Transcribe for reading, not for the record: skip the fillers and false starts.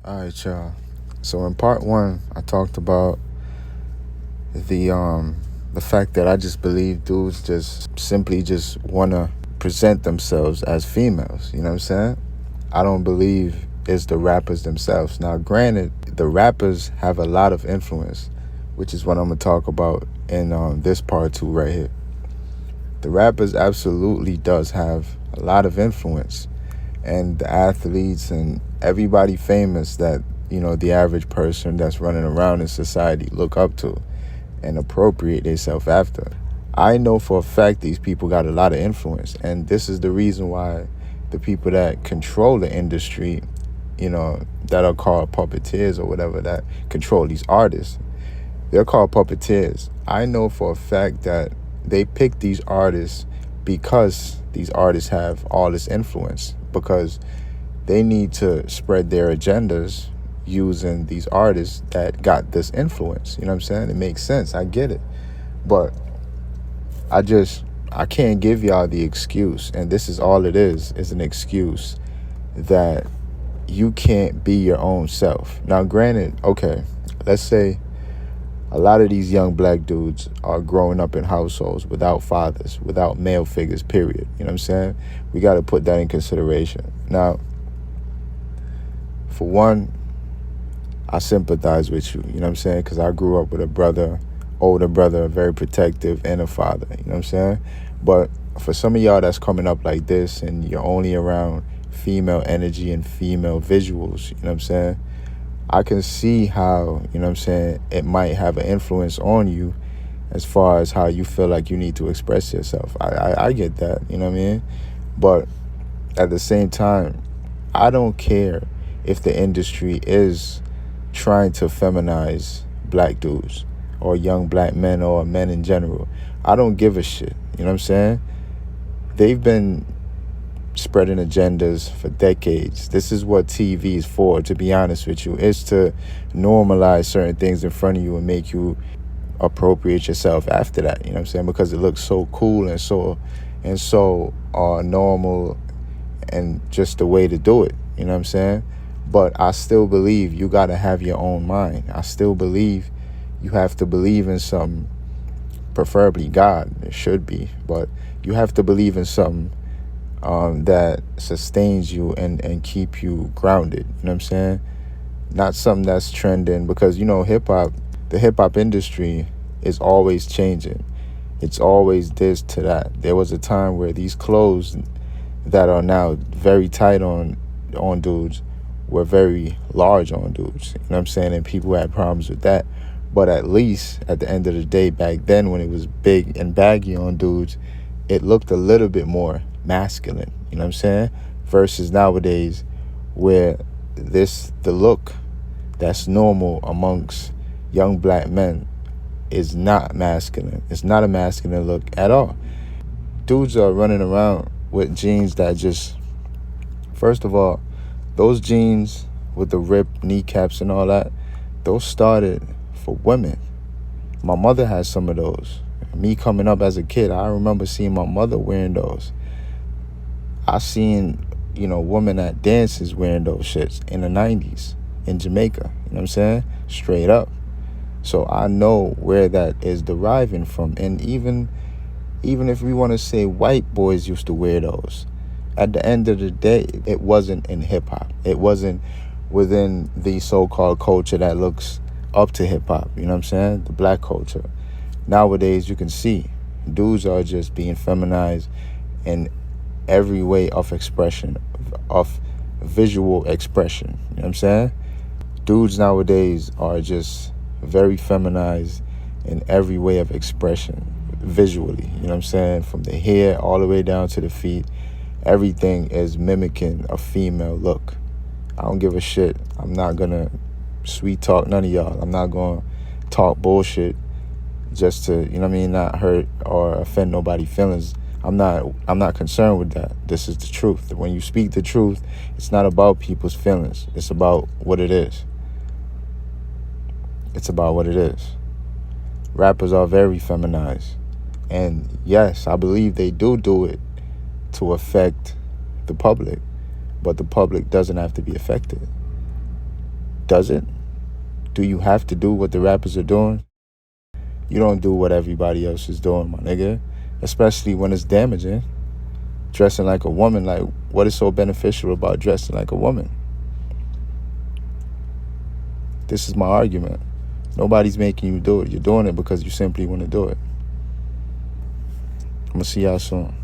All right, y'all. So in part one, I talked about the um the fact that I just believe dudes just simply just wanna present themselves as females. You know what I'm saying? I don't believe it's the rappers themselves. Now, granted, the rappers have a lot of influence, which is what I'm gonna talk about in this part two right here. The rappers absolutely does have a lot of influence, and the athletes and everybody famous that the average person that's running around in society look up to and appropriate themselves after. I know for a fact these people got a lot of influence, and this is the reason why the people that control the industry, that are called puppeteers or whatever, that control these artists, they're called puppeteers. I know for a fact that they pick these artists because these artists have all this influence, because they need to spread their agendas using these artists that got this influence. You know what I'm saying? It makes sense. I get it. But I can't give y'all the excuse, and this is all it is an excuse that you can't be your own self. Now, granted, okay, let's say a lot of these young black dudes are growing up in households without fathers, without male figures, period. You know what I'm saying? We got to put that in consideration. Now, for one, I sympathize with you, you know what I'm saying? Because I grew up with a brother, older brother, very protective, and a father, you know what I'm saying? But for some of y'all that's coming up like this and you're only around female energy and female visuals, you know what I'm saying? I can see how, you know what I'm saying, it might have an influence on you as far as how you feel like you need to express yourself. I get that, you know what I mean? But at the same time, I don't care if the industry is trying to feminize black dudes or young black men or men in general. I don't give a shit, you know what I'm saying? They've been spreading agendas for decades. This is what TV is for, to be honest with you. It's to normalize certain things in front of you and make you appropriate yourself after that, you know what I'm saying? Because it looks so cool and so normal, and just the way to do it, you know what I'm saying? But I still believe you got to have your own mind. I still believe you have to believe in something, preferably God. It should be, but you have to believe in something that sustains you and keep you grounded, you know what I'm saying? Not something that's trending, because the hip hop industry is always changing. It's always this to that. There was a time where these clothes that are now very tight on dudes were very large on dudes, you know what I'm saying? And people had problems with that. But at least at the end of the day, back then, when it was big and baggy on dudes, it looked a little bit more masculine, you know what I'm saying? Versus nowadays, where the look that's normal amongst young black men is not masculine. It's not a masculine look at all. Dudes are running around with jeans that just, first of all, those jeans with the ripped kneecaps and all that, those started for women. My mother has some of those. Me coming up as a kid, I remember seeing my mother wearing those. I seen, women at dances wearing those shits in the 90s in Jamaica, you know what I'm saying? Straight up. So I know where that is deriving from. And even if we want to say white boys used to wear those, at the end of the day, it wasn't in hip-hop. It wasn't within the so-called culture that looks up to hip-hop, you know what I'm saying? The black culture. Nowadays, you can see dudes are just being feminized in every way of expression, of visual expression, you know what I'm saying? Dudes nowadays are just very feminized in every way of expression, visually, you know what I'm saying? From the hair all the way down to the feet, everything is mimicking a female look. I don't give a shit. I'm not gonna sweet talk none of y'all. I'm not gonna talk bullshit just to, not hurt or offend nobody's feelings. I'm not concerned with that. This is the truth. When you speak the truth, it's not about people's feelings. It's about what it is. It's about what it is. Rappers are very feminized. And yes, I believe they do it to affect the public, but the public doesn't have to be affected. does it? Do you have to do what the rappers are doing? You don't do what everybody else is doing, my nigga. Especially when it's damaging. Dressing like a woman, like, what is so beneficial about dressing like a woman? This is my argument. Nobody's making you do it. You're doing it because you simply want to do it. I'm gonna see y'all soon.